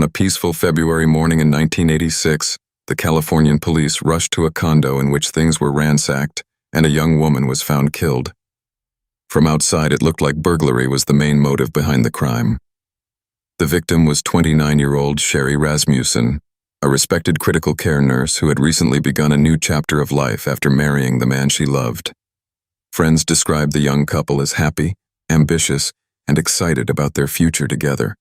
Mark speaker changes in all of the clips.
Speaker 1: a peaceful February morning in 1986, the Californian police rushed to a condo in which things were ransacked and a young woman was found killed. From outside, it looked like burglary was the main motive behind the crime. The victim was 29-year-old Sherry Rasmussen, a respected critical care nurse who had recently begun a new chapter of life after marrying the man she loved. Friends described the young couple as happy, ambitious, and excited about their future together.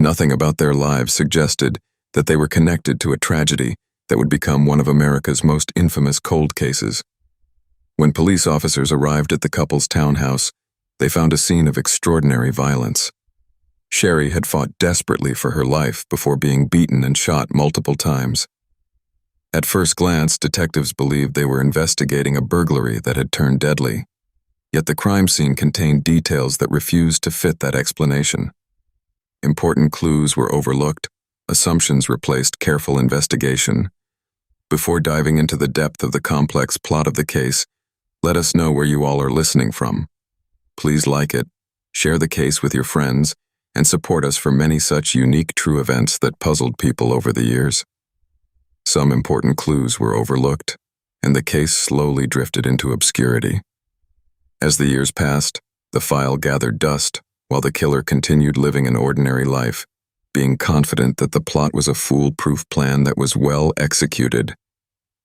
Speaker 1: Nothing about their lives suggested that they were connected to a tragedy that would become one of America's most infamous cold cases. When police officers arrived at the couple's townhouse, they found a scene of extraordinary violence. Sherry had fought desperately for her life before being beaten and shot multiple times. At first glance, detectives believed they were investigating a burglary that had turned deadly. Yet the crime scene contained details that refused to fit that explanation. Important clues were overlooked, assumptions replaced careful investigation. Before diving into the depth of the complex plot of the case, let us know where you all are listening from. Please like it, share the case with your friends, and support us for many such unique true events that puzzled people over the years. Some important clues were overlooked, and the case slowly drifted into obscurity. As the years passed, the file gathered dust, while the killer continued living an ordinary life, being confident that the plot was a foolproof plan that was well executed.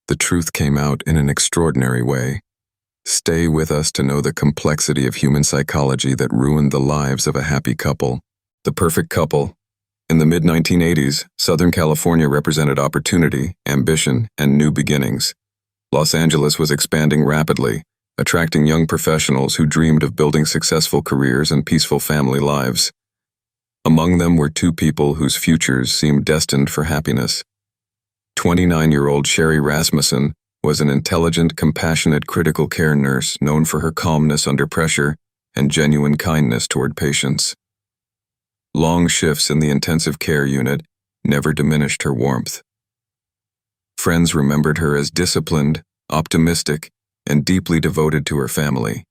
Speaker 1: The truth came out in an extraordinary way. Stay with us to know the complexity of human psychology that ruined the lives of a happy couple. The perfect couple. In the mid-1980s, Southern California represented opportunity, ambition, and new beginnings. Los Angeles was expanding rapidly, attracting young professionals who dreamed of building successful careers and peaceful family lives. Among them were two people whose futures seemed destined for happiness. 29-year-old Sherry Rasmussen was an intelligent, compassionate critical care nurse known for her calmness under pressure and genuine kindness toward patients. Long shifts in the intensive care unit never diminished her warmth. Friends remembered her as disciplined, optimistic, and deeply devoted to her family.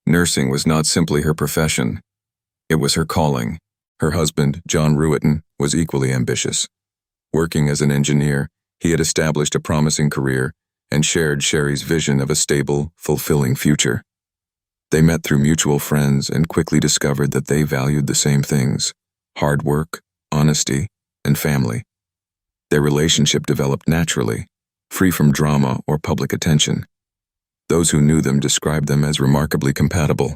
Speaker 1: Nursing was not simply her profession, it was her calling. Her husband, John Ruetten, was equally ambitious. Working as an engineer, he had established a promising career and shared Sherry's vision of a stable, fulfilling future. They met through mutual friends and quickly discovered that they valued the same things: hard work, honesty, and family. Their relationship developed naturally, free from drama or public attention. Those who knew them described them as remarkably compatible.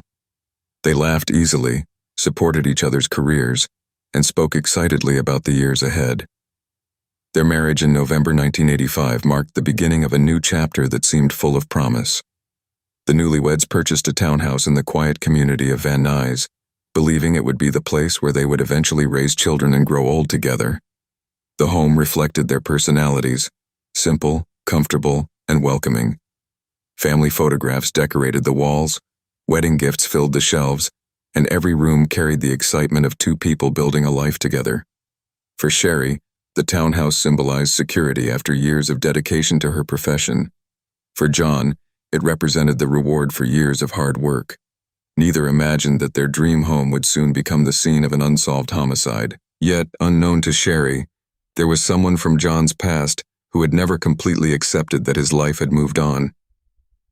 Speaker 1: They laughed easily, supported each other's careers, and spoke excitedly about the years ahead. Their marriage in November 1985 marked the beginning of a new chapter that seemed full of promise. The newlyweds purchased a townhouse in the quiet community of Van Nuys, believing it would be the place where they would eventually raise children and grow old together. The home reflected their personalities, simple, comfortable, and welcoming. Family photographs decorated the walls, wedding gifts filled the shelves, and every room carried the excitement of two people building a life together. For Sherry, the townhouse symbolized security after years of dedication to her profession. For John, it represented the reward for years of hard work. Neither imagined that their dream home would soon become the scene of an unsolved homicide. Yet, unknown to Sherry, there was someone from John's past who had never completely accepted that his life had moved on.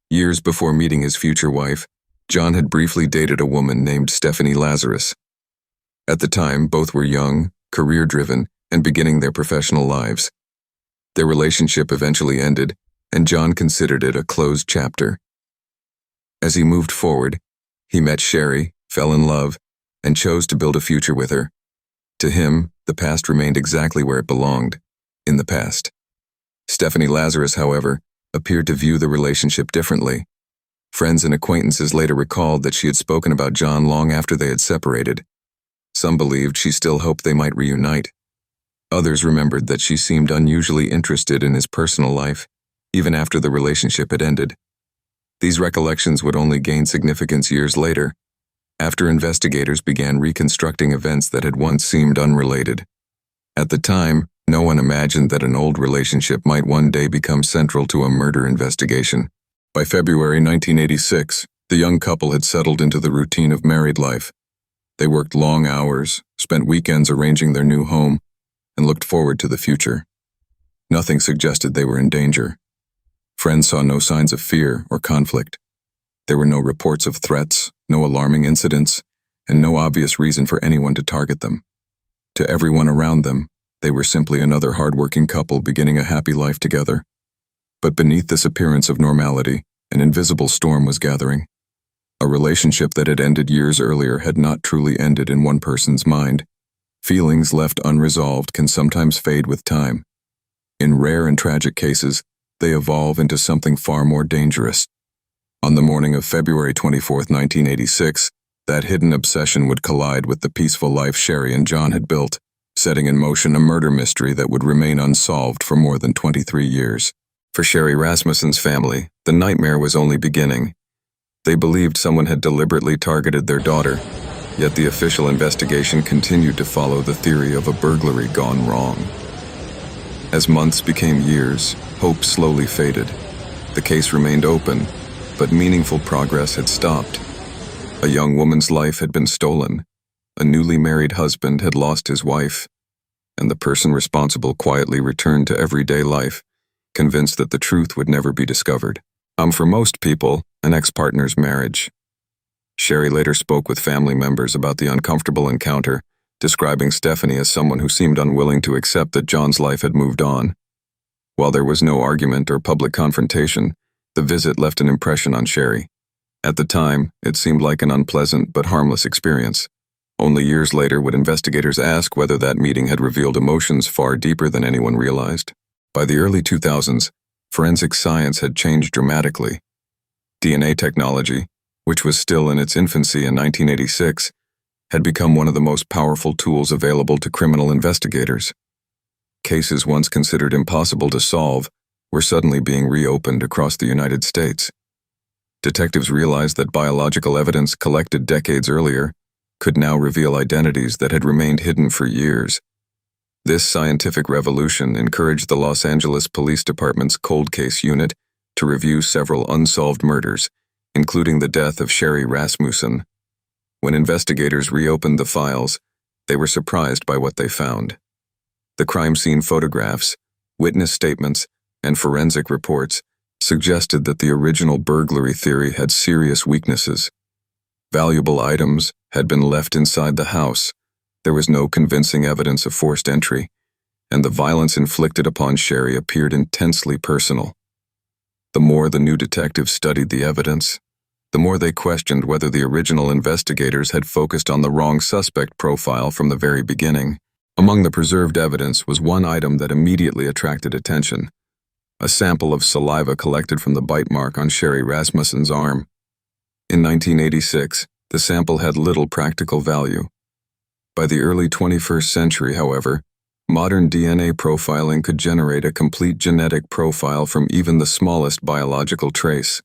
Speaker 1: Years before meeting his future wife, John had briefly dated a woman named Stephanie Lazarus. At the time, both were young, career-driven, and beginning their professional lives. Their relationship eventually ended, and John considered it a closed chapter. As he moved forward, he met Sherry, fell in love, and chose to build a future with her. To him, the past remained exactly where it belonged, in the past. Stephanie Lazarus, however, appeared to view the relationship differently. Friends and acquaintances later recalled that she had spoken about John long after they had separated. Some believed she still hoped they might reunite. Others remembered that she seemed unusually interested in his personal life, even after the relationship had ended. These recollections would only gain significance years later, after investigators began reconstructing events that had once seemed unrelated. At the time, no one imagined that an old relationship might one day become central to a murder investigation. By February 1986, the young couple had settled into the routine of married life. They worked long hours, spent weekends arranging their new home, and looked forward to the future. Nothing suggested they were in danger. Friends saw no signs of fear or conflict. There were no reports of threats, no alarming incidents, and no obvious reason for anyone to target them. To everyone around them, they were simply another hard-working couple beginning a happy life together. But beneath this appearance of normality, an invisible storm was gathering. A relationship that had ended years earlier had not truly ended in one person's mind. Feelings left unresolved can sometimes fade with time. In rare and tragic cases, they evolve into something far more dangerous. On the morning of February 24, 1986, that hidden obsession would collide with the peaceful life Sherry and John had built, setting in motion a murder mystery that would remain unsolved for more than 23 years. For Sherry Rasmussen's family, the nightmare was only beginning. They believed someone had deliberately targeted their daughter, yet the official investigation continued to follow the theory of a burglary gone wrong. As months became years, hope slowly faded. The case remained open, but meaningful progress had stopped. A young woman's life had been stolen, a newly married husband had lost his wife, and the person responsible quietly returned to everyday life, convinced that the truth would never be discovered. For most people, an ex-partner's marriage. Sherry later spoke with family members about the uncomfortable encounter, describing Stephanie as someone who seemed unwilling to accept that John's life had moved on. While there was no argument or public confrontation, the visit left an impression on Sherry. At the time, it seemed like an unpleasant but harmless experience. Only years later would investigators ask whether that meeting had revealed emotions far deeper than anyone realized. By the early 2000s, forensic science had changed dramatically. DNA technology, which was still in its infancy in 1986, had become one of the most powerful tools available to criminal investigators. Cases once considered impossible to solve were suddenly being reopened across the United States. Detectives realized that biological evidence collected decades earlier could now reveal identities that had remained hidden for years. This scientific revolution encouraged the Los Angeles Police Department's cold case unit to review several unsolved murders, including the death of Sherry Rasmussen. When investigators reopened the files, they were surprised by what they found. The crime scene photographs, witness statements, and forensic reports suggested that the original burglary theory had serious weaknesses. Valuable items had been left inside the house. There was no convincing evidence of forced entry, and the violence inflicted upon Sherry appeared intensely personal. The more the new detectives studied the evidence, the more they questioned whether the original investigators had focused on the wrong suspect profile from the very beginning. Among the preserved evidence was one item that immediately attracted attention: a sample of saliva collected from the bite mark on Sherry Rasmussen's arm. In 1986, the sample had little practical value. By the early 21st century, however, modern DNA profiling could generate a complete genetic profile from even the smallest biological trace.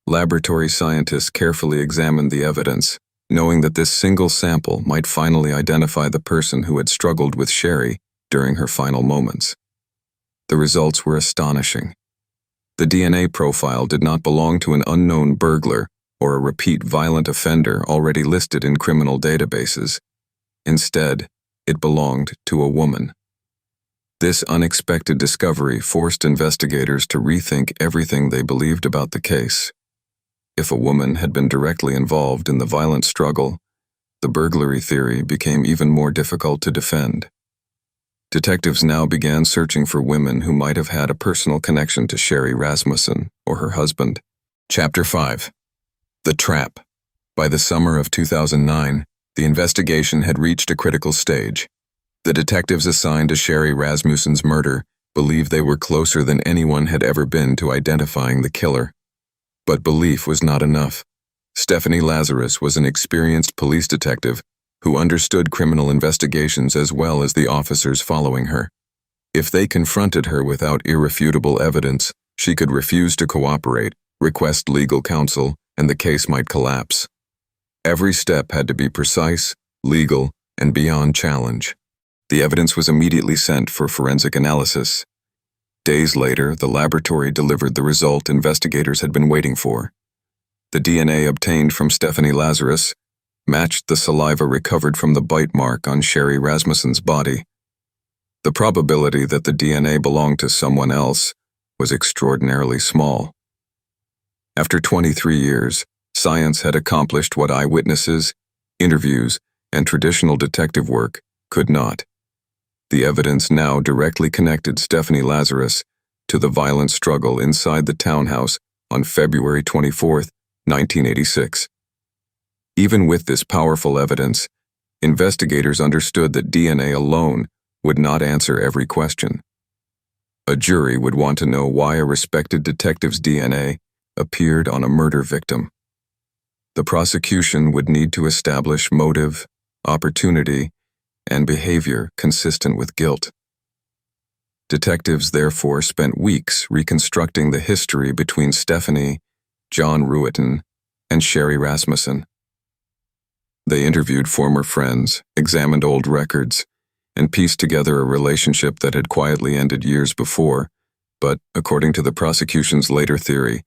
Speaker 1: Laboratory scientists carefully examined the evidence, knowing that this single sample might finally identify the person who had struggled with Sherry during her final moments. The results were astonishing. The DNA profile did not belong to an unknown burglar or a repeat violent offender already listed in criminal databases. Instead, it belonged to a woman. This unexpected discovery forced investigators to rethink everything they believed about the case. If a woman had been directly involved in the violent struggle, the burglary theory became even more difficult to defend. Detectives now began searching for women who might have had a personal connection to Sherry Rasmussen or her husband. Chapter 5. The Trap. By the summer of 2009, the investigation had reached a critical stage. The detectives assigned to Sherry Rasmussen's murder believed they were closer than anyone had ever been to identifying the killer. But belief was not enough. Stephanie Lazarus was an experienced police detective who understood criminal investigations as well as the officers following her. If they confronted her without irrefutable evidence, she could refuse to cooperate, request legal counsel, and the case might collapse. Every step had to be precise, legal, and beyond challenge. The evidence was immediately sent for forensic analysis. Days later, the laboratory delivered the result investigators had been waiting for. The DNA obtained from Stephanie Lazarus matched the saliva recovered from the bite mark on Sherry Rasmussen's body. The probability that the DNA belonged to someone else was extraordinarily small. After 23 years, science had accomplished what eyewitnesses, interviews, and traditional detective work could not. The evidence now directly connected Stephanie Lazarus to the violent struggle inside the townhouse on February 24, 1986. Even with this powerful evidence, investigators understood that DNA alone would not answer every question. A jury would want to know why a respected detective's DNA appeared on a murder victim. The prosecution would need to establish motive, opportunity, and behavior consistent with guilt. Detectives therefore spent weeks reconstructing the history between Stephanie, John Ruetten, and Sherry Rasmussen. They interviewed former friends, examined old records, and pieced together a relationship that had quietly ended years before, but, according to the prosecution's later theory,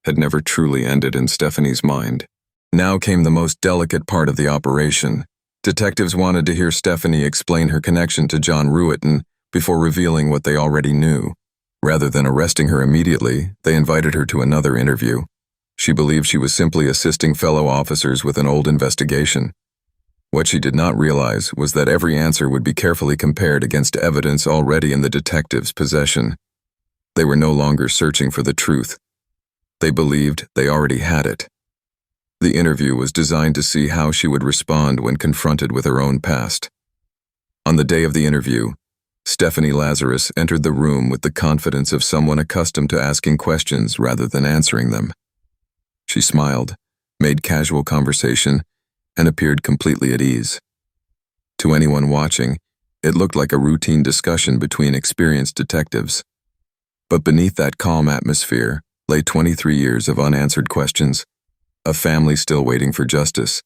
Speaker 1: had never truly ended in Stephanie's mind. Now came the most delicate part of the operation. Detectives wanted to hear Stephanie explain her connection to John Ruetten before revealing what they already knew. Rather than arresting her immediately, they invited her to another interview. She believed she was simply assisting fellow officers with an old investigation. What she did not realize was that every answer would be carefully compared against evidence already in the detective's possession. They were no longer searching for the truth. They believed they already had it. The interview was designed to see how she would respond when confronted with her own past. On the day of the interview, Stephanie Lazarus entered the room with the confidence of someone accustomed to asking questions rather than answering them. She smiled, made casual conversation, and appeared completely at ease. To anyone watching, it looked like a routine discussion between experienced detectives. But beneath that calm atmosphere lay 23 years of unanswered questions, a family still waiting for justice,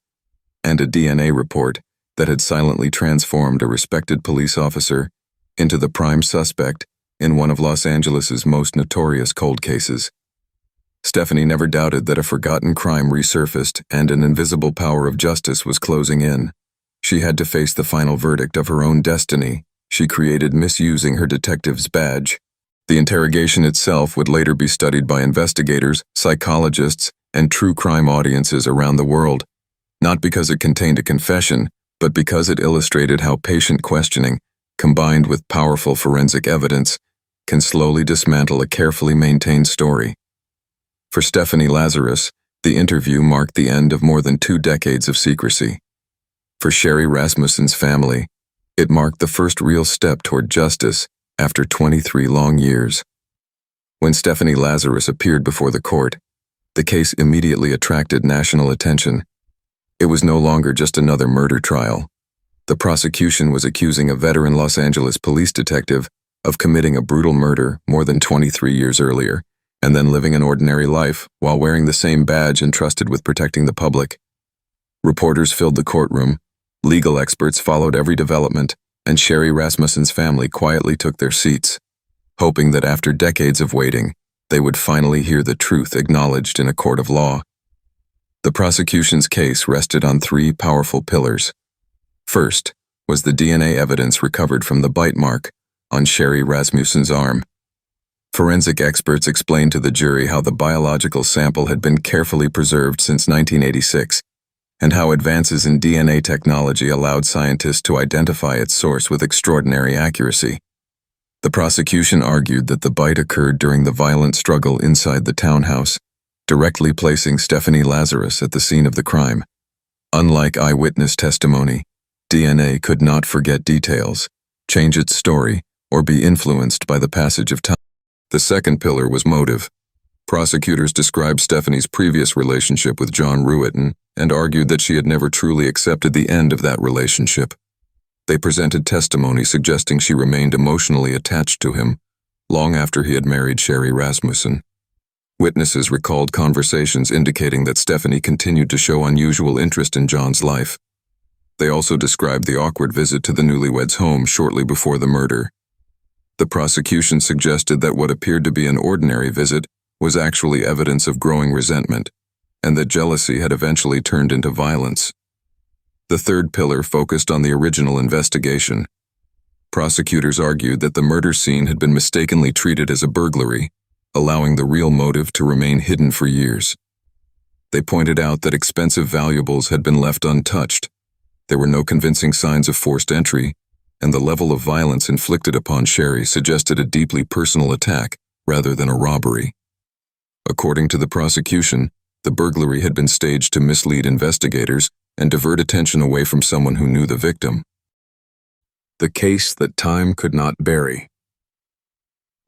Speaker 1: and a DNA report that had silently transformed a respected police officer into the prime suspect in one of Los Angeles's most notorious cold cases. Stephanie never doubted that a forgotten crime resurfaced and an invisible power of justice was closing in. She had to face the final verdict of her own destiny she created misusing her detective's badge. The interrogation itself would later be studied by investigators, psychologists, and true crime audiences around the world, not because it contained a confession, but because it illustrated how patient questioning, combined with powerful forensic evidence, can slowly dismantle a carefully maintained story. For Stephanie Lazarus, the interview marked the end of more than 2 decades of secrecy. For Sherry Rasmussen's family, it marked the first real step toward justice after 23 long years. When Stephanie Lazarus appeared before the court, the case immediately attracted national attention. It was no longer just another murder trial. The prosecution was accusing a veteran Los Angeles police detective of committing a brutal murder more than 23 years earlier, and then living an ordinary life while wearing the same badge entrusted with protecting the public. Reporters filled the courtroom, legal experts followed every development, and Sherry Rasmussen's family quietly took their seats, hoping that after decades of waiting, they would finally hear the truth acknowledged in a court of law. The prosecution's case rested on 3 powerful pillars. First was the DNA evidence recovered from the bite mark on Sherry Rasmussen's arm. Forensic experts explained to the jury how the biological sample had been carefully preserved since 1986, and how advances in DNA technology allowed scientists to identify its source with extraordinary accuracy. The prosecution argued that the bite occurred during the violent struggle inside the townhouse, directly placing Stephanie Lazarus at the scene of the crime. Unlike eyewitness testimony, DNA could not forget details, change its story, or be influenced by the passage of time. The second pillar was motive. Prosecutors described Stephanie's previous relationship with John Ruetten and argued that she had never truly accepted the end of that relationship. They presented testimony suggesting she remained emotionally attached to him long after he had married Sherry Rasmussen. Witnesses recalled conversations indicating that Stephanie continued to show unusual interest in John's life. They also described the awkward visit to the newlyweds' home shortly before the murder. The prosecution suggested that what appeared to be an ordinary visit was actually evidence of growing resentment, and that jealousy had eventually turned into violence. The third pillar focused on the original investigation. Prosecutors argued that the murder scene had been mistakenly treated as a burglary, allowing the real motive to remain hidden for years. They pointed out that expensive valuables had been left untouched. There were no convincing signs of forced entry, and the level of violence inflicted upon Sherry suggested a deeply personal attack rather than a robbery. According to the prosecution, the burglary had been staged to mislead investigators and divert attention away from someone who knew the victim. The case that time could not bury.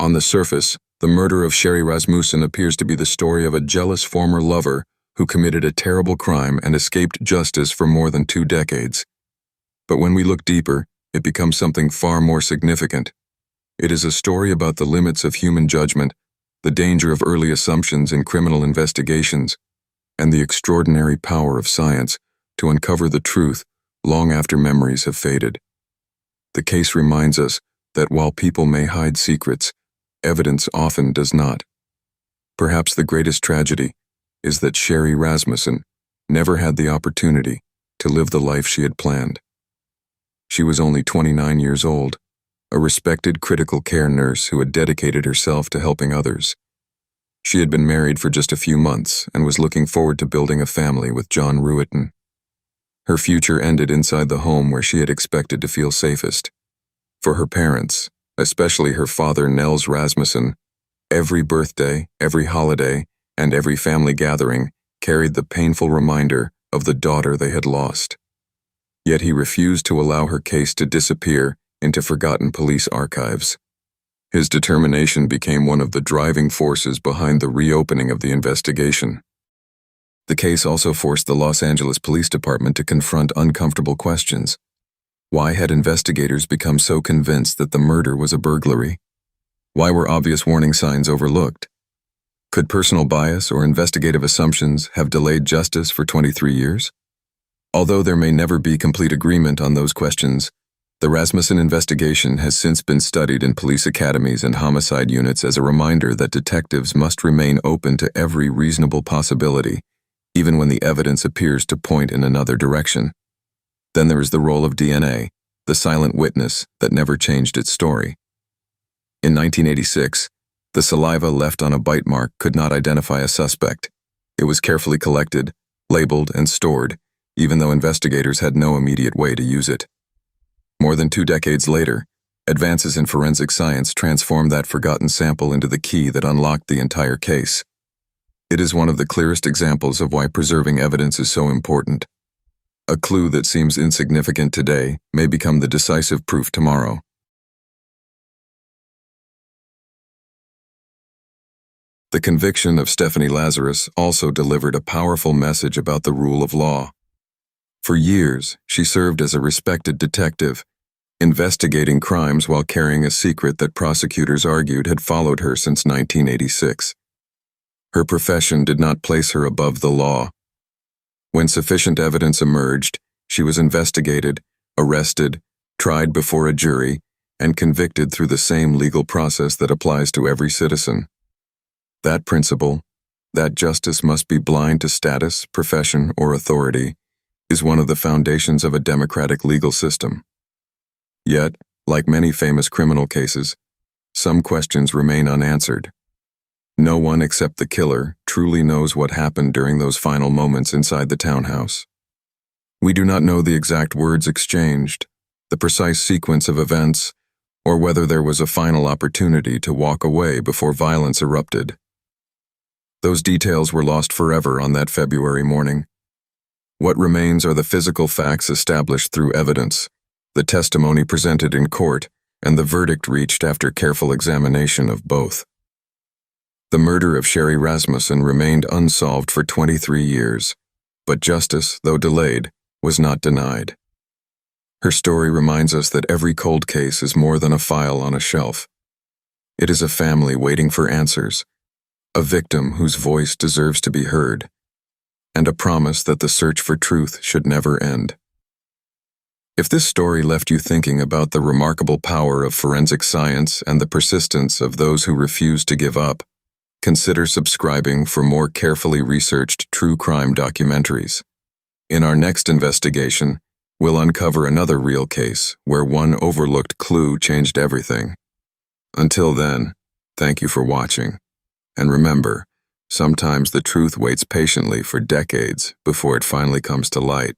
Speaker 1: On the surface, the murder of Sherry Rasmussen appears to be the story of a jealous former lover who committed a terrible crime and escaped justice for more than 2 decades. But when we look deeper, it becomes something far more significant. It is a story about the limits of human judgment, the danger of early assumptions in criminal investigations, and the extraordinary power of science to uncover the truth long after memories have faded. The case reminds us that while people may hide secrets, evidence often does not. Perhaps the greatest tragedy is that Sherry Rasmussen never had the opportunity to live the life she had planned. She was only 29 years old, a respected critical care nurse who had dedicated herself to helping others. She had been married for just a few months and was looking forward to building a family with John Ruetten. Her future ended inside the home where she had expected to feel safest. For her parents, especially her father Nels Rasmussen, every birthday, every holiday, and every family gathering carried the painful reminder of the daughter they had lost. Yet he refused to allow her case to disappear into forgotten police archives. His determination became one of the driving forces behind the reopening of the investigation. The case also forced the Los Angeles Police Department to confront uncomfortable questions. Why had investigators become so convinced that the murder was a burglary? Why were obvious warning signs overlooked? Could personal bias or investigative assumptions have delayed justice for 23 years? Although there may never be complete agreement on those questions, the Rasmussen investigation has since been studied in police academies and homicide units as a reminder that detectives must remain open to every reasonable possibility, even when the evidence appears to point in another direction. Then there is the role of DNA, the silent witness that never changed its story. In 1986, the saliva left on a bite mark could not identify a suspect. It was carefully collected, labeled, and stored, even though investigators had no immediate way to use it. More than 2 decades later, advances in forensic science transformed that forgotten sample into the key that unlocked the entire case. It is one of the clearest examples of why preserving evidence is so important. A clue that seems insignificant today may become the decisive proof tomorrow. The conviction of Stephanie Lazarus also delivered a powerful message about the rule of law. For years, she served as a respected detective, investigating crimes while carrying a secret that prosecutors argued had followed her since 1986. Her profession did not place her above the law. When sufficient evidence emerged, she was investigated, arrested, tried before a jury, and convicted through the same legal process that applies to every citizen. That principle, that justice must be blind to status, profession, or authority, is one of the foundations of a democratic legal system. Yet, like many famous criminal cases, some questions remain unanswered. No one except the killer truly knows what happened during those final moments inside the townhouse. We do not know the exact words exchanged, the precise sequence of events, or whether there was a final opportunity to walk away before violence erupted. Those details were lost forever on that February morning. What remains are the physical facts established through evidence, the testimony presented in court, and the verdict reached after careful examination of both. The murder of Sherry Rasmussen remained unsolved for 23 years, but justice, though delayed, was not denied. Her story reminds us that every cold case is more than a file on a shelf. It is a family waiting for answers, a victim whose voice deserves to be heard, and a promise that the search for truth should never end. If this story left you thinking about the remarkable power of forensic science and the persistence of those who refuse to give up, consider subscribing for more carefully researched true crime documentaries. In our next investigation, we'll uncover another real case where one overlooked clue changed everything. Until then, thank you for watching. And remember, sometimes the truth waits patiently for decades before it finally comes to light.